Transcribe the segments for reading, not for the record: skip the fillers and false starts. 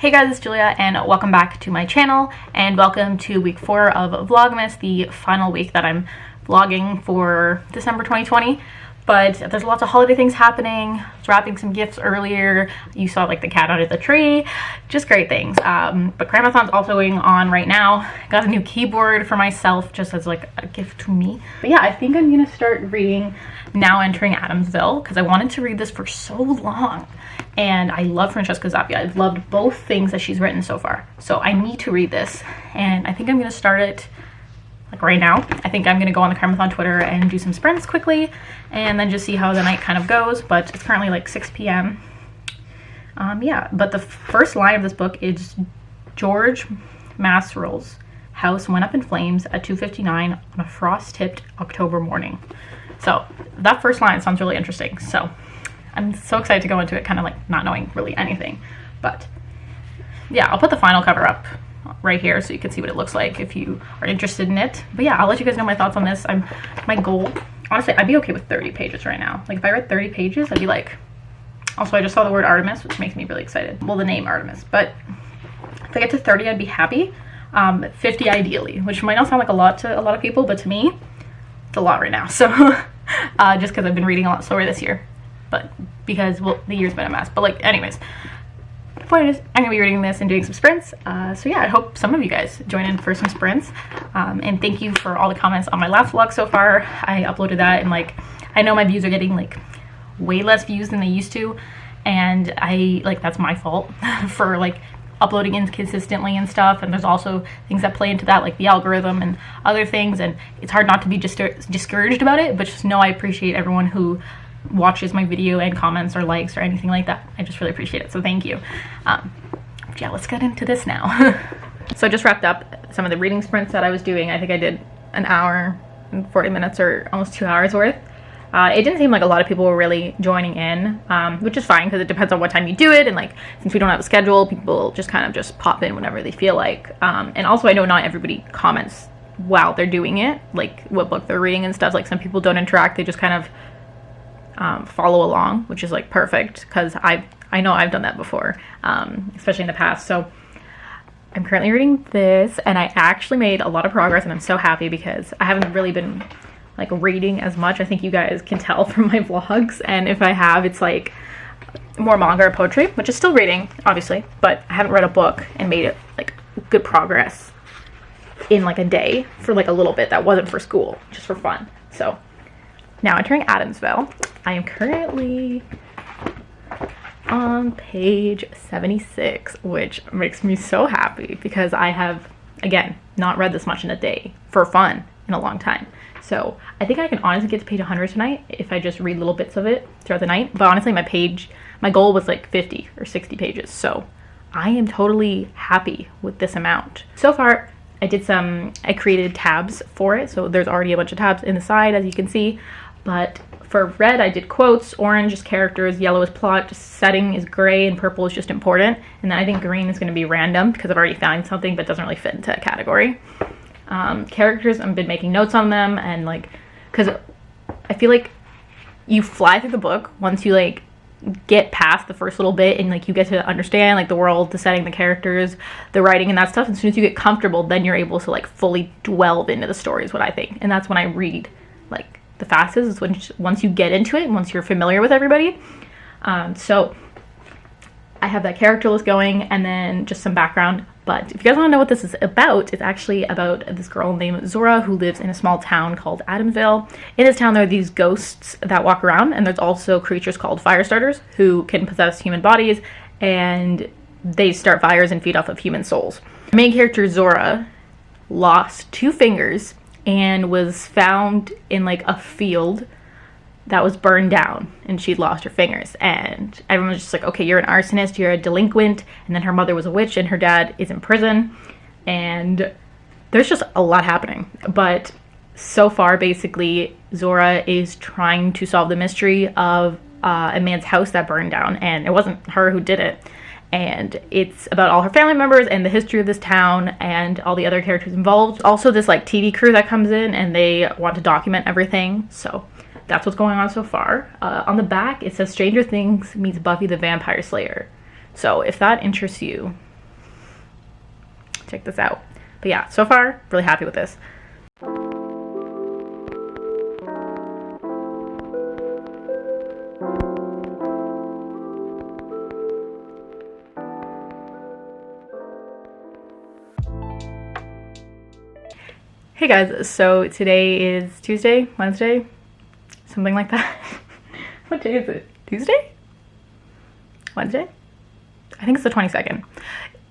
Hey guys, it's Julia and welcome back to my channel and welcome to week 4 of Vlogmas, the final week that I'm vlogging for December 2020. But there's lots of holiday things happening. I was wrapping some gifts earlier. You saw like the cat under the tree, just great things. But Grandmathon's also going on right now. I got a new keyboard for myself just as like a gift to me. But yeah, I think I'm gonna start reading Now Entering Adamsville because I wanted to read this for so long. And I love Francesca Zappia. I've loved both things that she's written so far. So I need to read this. And I think I'm gonna start it like right now. I think I'm gonna go on the Grandmathon Twitter and do some sprints quickly and then just see how the night kind of goes. But it's currently like 6 p.m. Yeah, but the first line of this book is George Masserol's house went up in flames at 2:59 on a frost-tipped October morning. So that first line sounds really interesting. So I'm so excited to go into it, kind of like not knowing really anything. But yeah, I'll put the final cover up right here so you can see what it looks like if you are interested in it. But yeah, I'll let you guys know my thoughts on this. My goal, honestly, I'd be okay with 30 pages right now. Like if I read 30 pages, I'd be like, also I just saw the word Artemis, which makes me really excited. Well, the name Artemis, but if I get to 30, I'd be happy. 50 ideally, which might not sound like a lot to a lot of people, but to me, it's a lot right now. So just because I've been reading a lot slower this year, but because, well, the year's been a mess. But like, anyways, the point is I'm gonna be reading this and doing some sprints. So yeah, I hope some of you guys join in for some sprints. And thank you for all the comments on my last vlog so far. I uploaded that and like, I know my views are getting like way less views than they used to. And that's my fault for like uploading inconsistently and stuff. And there's also things that play into that, like the algorithm and other things. And it's hard not to be just discouraged about it, but just know I appreciate everyone who watches my video and comments or likes or anything like that. I just really appreciate it, so thank you. Yeah, let's get into this now. So I just wrapped up some of the reading sprints that I was doing. I think I did an hour and 40 minutes or almost 2 hours worth. It didn't seem like a lot of people were really joining in, which is fine because it depends on what time you do it, and like since we don't have a schedule, people just kind of just pop in whenever they feel like. And also I know not everybody comments while they're doing it, like what book they're reading and stuff. Like some people don't interact, they just kind of follow along, which is like perfect because I know I've done that before, especially in the past. So I'm currently reading this and I actually made a lot of progress and I'm so happy because I haven't really been like reading as much. I think you guys can tell from my vlogs, and if I have, it's like more manga or poetry, which is still reading obviously, but I haven't read a book and made it like good progress in like a day for like a little bit that wasn't for school, just for fun. So Now Entering Adamsville. I am currently on page 76, which makes me so happy because I have, again, not read this much in a day for fun in a long time. So I think I can honestly get to page 100 tonight if I just read little bits of it throughout the night. But honestly, my goal was like 50 or 60 pages. So I am totally happy with this amount. So far, I created tabs for it. So there's already a bunch of tabs in the side, as you can see. But for red, I did quotes, orange is characters, yellow is plot, setting is gray, and purple is just important. And then I think green is going to be random because I've already found something but doesn't really fit into a category. Characters, I've been making notes on them, and like, because I feel like you fly through the book once you like get past the first little bit and like you get to understand like the world, the setting, the characters, the writing and that stuff. As soon as you get comfortable, then you're able to like fully delve into the story is what I think. And that's when I read like the fastest, is when once you get into it and once you're familiar with everybody. So I have that character list going and then just some background. But if you guys want to know what this is about, it's actually about this girl named Zora who lives in a small town called Adamsville. In this town there are these ghosts that walk around, and there's also creatures called fire starters who can possess human bodies, and they start fires and feed off of human souls. The main character Zora lost 2 fingers and was found in like a field that was burned down, and she'd lost her fingers, and everyone was just like, okay, you're an arsonist, you're a delinquent. And then her mother was a witch and her dad is in prison, and there's just a lot happening. But so far, basically, Zora is trying to solve the mystery of a man's house that burned down, and it wasn't her who did it. And it's about all her family members and the history of this town and all the other characters involved. Also this like TV crew that comes in and they want to document everything. So that's what's going on so far. On the back, it says Stranger Things meets Buffy the Vampire Slayer. So if that interests you, check this out. But yeah, so far, really happy with this. Hey guys, so today is Tuesday, Wednesday, something like that. What day is it? Tuesday? Wednesday? I think it's the 22nd.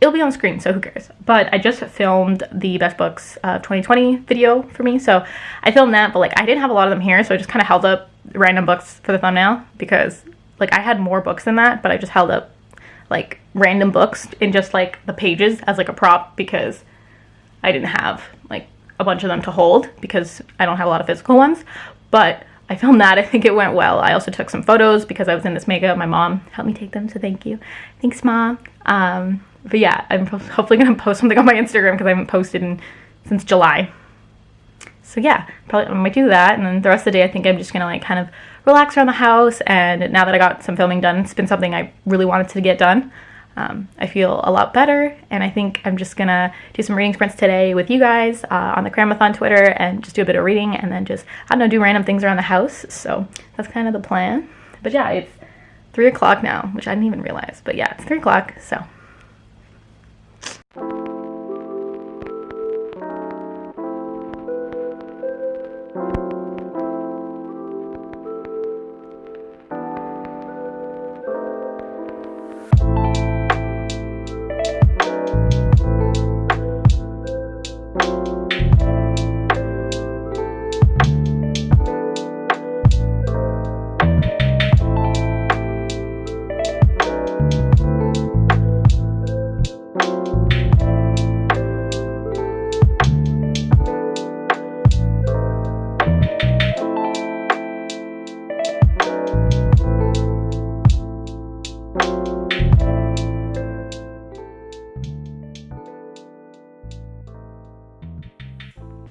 It'll be on screen, so who cares? But I just filmed the best books of 2020 video for me, so I filmed that, but like I didn't have a lot of them here, so I just kind of held up random books for the thumbnail because like I had more books than that, but I just held up like random books in just like the pages as like a prop because I didn't have like a bunch of them to hold because I don't have a lot of physical ones. But I filmed that. I think it went well. I also took some photos because I was in this makeup. My mom helped me take them, so thank you. Thanks, Mom. But yeah, I'm hopefully gonna post something on my Instagram because I haven't posted since July. So yeah, probably I might do that, and then the rest of the day I think I'm just gonna like kind of relax around the house. And now that I got some filming done, it's been something I really wanted to get done. I feel a lot better, and I think I'm just gonna do some reading sprints today with you guys on the Cramathon Twitter and just do a bit of reading and then just, I don't know, do random things around the house. So that's kind of the plan. But yeah, it's 3 o'clock now, which I didn't even realize. But yeah, it's 3 o'clock, so.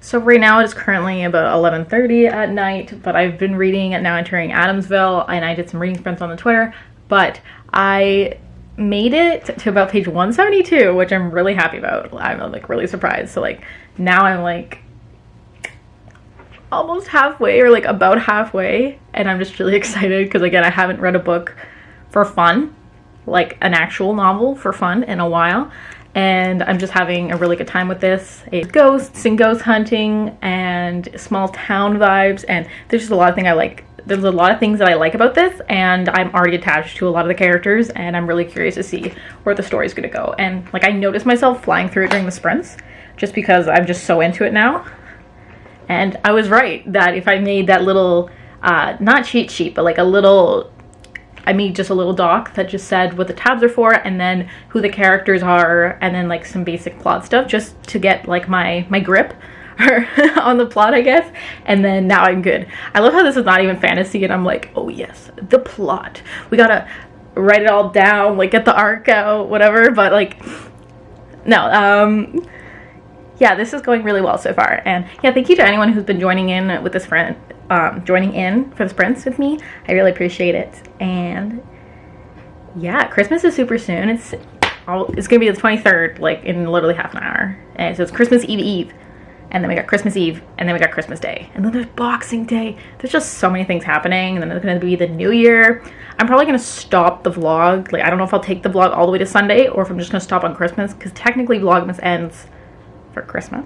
So right now it is currently about 11:30 at night, but I've been reading Now Entering Adamsville, and I did some reading sprints on the Twitter, but I made it to about page 172, which I'm really happy about. I'm like really surprised. So like now I'm like almost halfway, or like about halfway, and I'm just really excited because again, I haven't read a book for fun, like an actual novel for fun, in a while. And I'm just having a really good time with this. It's ghosts and ghost hunting and small town vibes, and there's just a lot of things I like. There's a lot of things that I like about this, and I'm already attached to a lot of the characters, and I'm really curious to see where the story's gonna go. And like I noticed myself flying through it during the sprints just because I'm just so into it now. And I was right that if I made that little not cheat sheet, but like a little, I made just a little doc that just said what the tabs are for and then who the characters are and then like some basic plot stuff just to get like my grip on the plot, I guess. And then now I'm good. I love how this is not even fantasy and I'm like, oh yes, the plot. We gotta write it all down, like get the arc out, whatever. But like, no, yeah, this is going really well so far. And yeah, thank you to anyone who's been joining in with this friend. Joining in for the sprints with me. I really appreciate it. And yeah, Christmas is super soon. It's gonna be the 23rd, like in literally half an hour. And so it's Christmas Eve, and then we got Christmas Eve, and then we got Christmas Day, and then there's Boxing Day. There's just so many things happening, and then there's gonna be the New Year. I'm probably gonna stop the vlog. Like I don't know if I'll take the vlog all the way to Sunday or if I'm just gonna stop on Christmas, because technically Vlogmas ends for Christmas.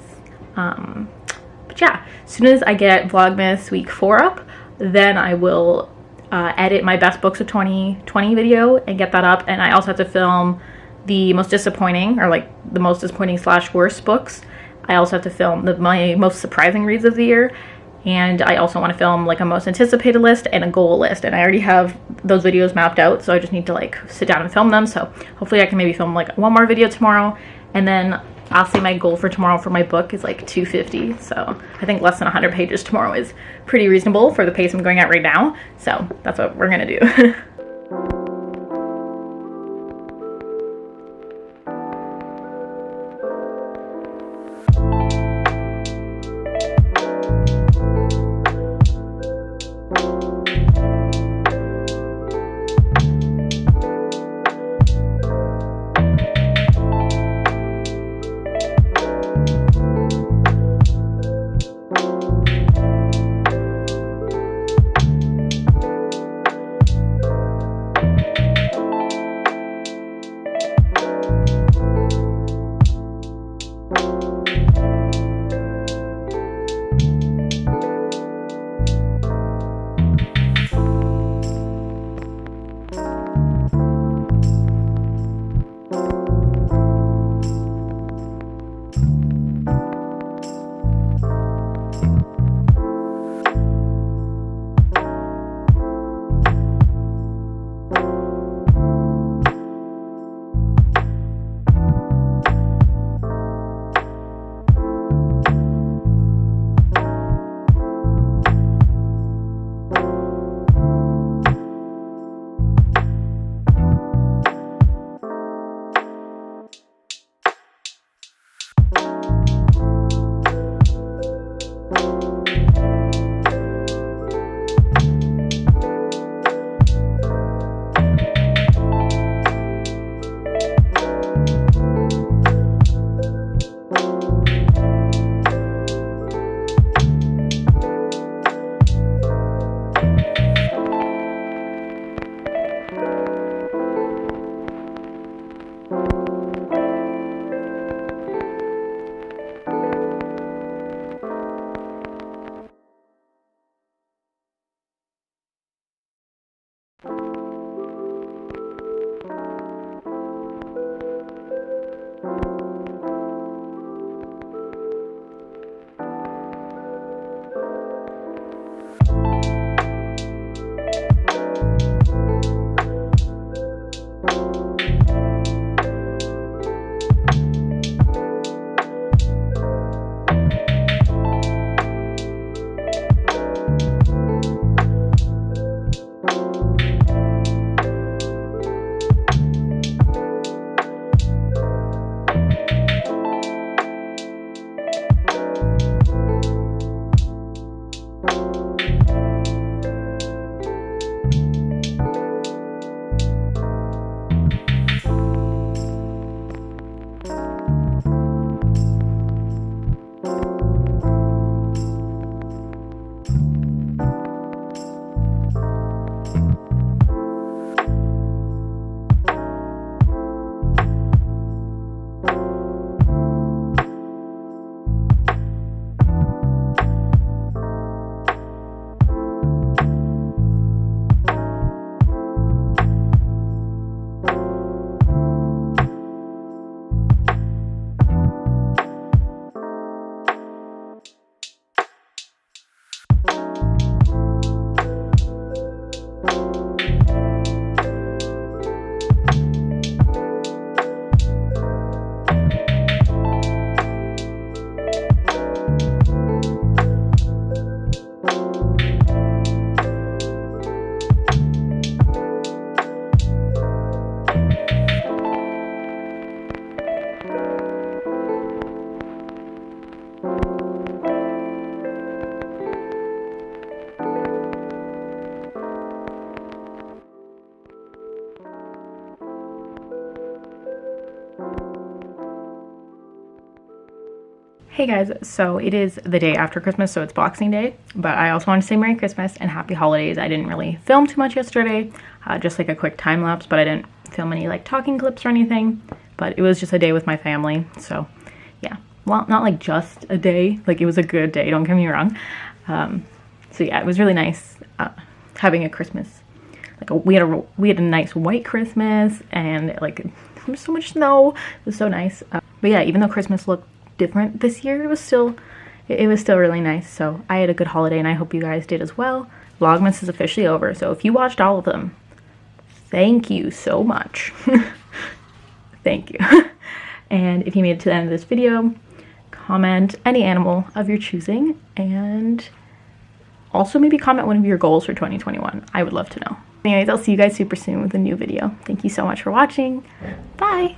But yeah, as soon as I get Vlogmas week 4 up, then I will edit my best books of 2020 video and get that up. And I also have to film the most disappointing, or like the most disappointing / worst books. I also have to film my most surprising reads of the year. And I also want to film like a most anticipated list and a goal list. And I already have those videos mapped out, so I just need to like sit down and film them. So hopefully I can maybe film like one more video tomorrow, and then I'll say my goal for tomorrow for my book is like 250. So I think less than 100 pages tomorrow is pretty reasonable for the pace I'm going at right now. So that's what we're gonna do. Hey guys, so it is the day after Christmas, so it's Boxing Day, but I also want to say Merry Christmas and Happy Holidays. I didn't really film too much yesterday, just like a quick time lapse, but I didn't film any like talking clips or anything, but it was just a day with my family, so yeah. Well, not like just a day, like it was a good day, don't get me wrong. So yeah, it was really nice having a Christmas. Like we had a nice white Christmas, and like there was so much snow. It was so nice. But yeah, even though Christmas looked different this year, it was still really nice. So I had a good holiday, and I hope you guys did as well. Vlogmas is officially over, so if you watched all of them, thank you so much. Thank you. And if you made it to the end of this video, comment any animal of your choosing, and also maybe comment one of your goals for 2021. I would love to know. Anyways, I'll see you guys super soon with a new video. Thank you so much for watching. Bye!